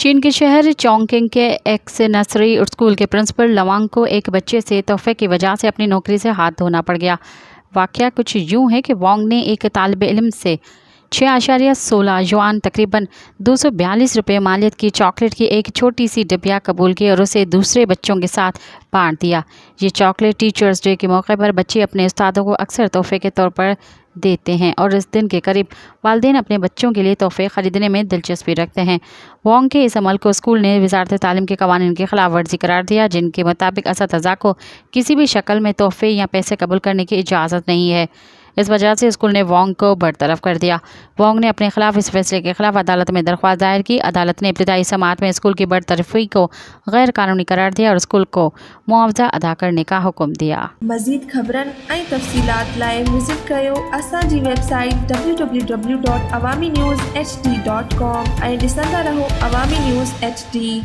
चीन के शहर चॉन्गकिंग के एक्स नर्सरी स्कूल के प्रिंसिपल लवांग को एक बच्चे से तोहफे की वजह से अपनी नौकरी से हाथ धोना पड़ गया। वाकया कुछ यूं है कि वांग ने एक तालिब इल्म से 6.16 युआन तकरीबन 242 रुपये मालियत की चॉकलेट की एक छोटी सी डिबिया कबूल की और उसे दूसरे बच्चों के साथ बांट दिया। ये चॉकलेट टीचर्स डे के मौके पर बच्चे अपने उस्तादों को अक्सर तोहफे के तौर पर देते हैं और इस दिन के करीब वालिदैन अपने बच्चों के लिए तोहफे ख़रीदने में दिलचस्पी रखते हैं। वांग के इस अमल को स्कूल ने वज़ारत तालीम के क़वानीन की खिलाफ वर्जी करार दिया, जिनके मुताबिक असातिज़ा को किसी भी शक्ल में तोहफे या पैसे कबूल करने की इजाज़त नहीं है। इस वजह से स्कूल ने वांग को बरतरफ कर दिया। वांग ने अपने खिलाफ इस फैसले के खिलाफ अदालत में दरख्वास्त दायर की। अदालत ने इब्तदाई समात में स्कूल की बरतरफी को गैर कानूनी करार दिया और स्कूल को मुआवजा अदा करने का हुक्म दिया। मज़ीद ख़बरन ऐं तफ़सीलात लाइ विज़िट कयो असांजी वेबसाइट www.awamiNewsHD.com ऐं ॾिसंदा रहो अवामी न्यूज़ HD।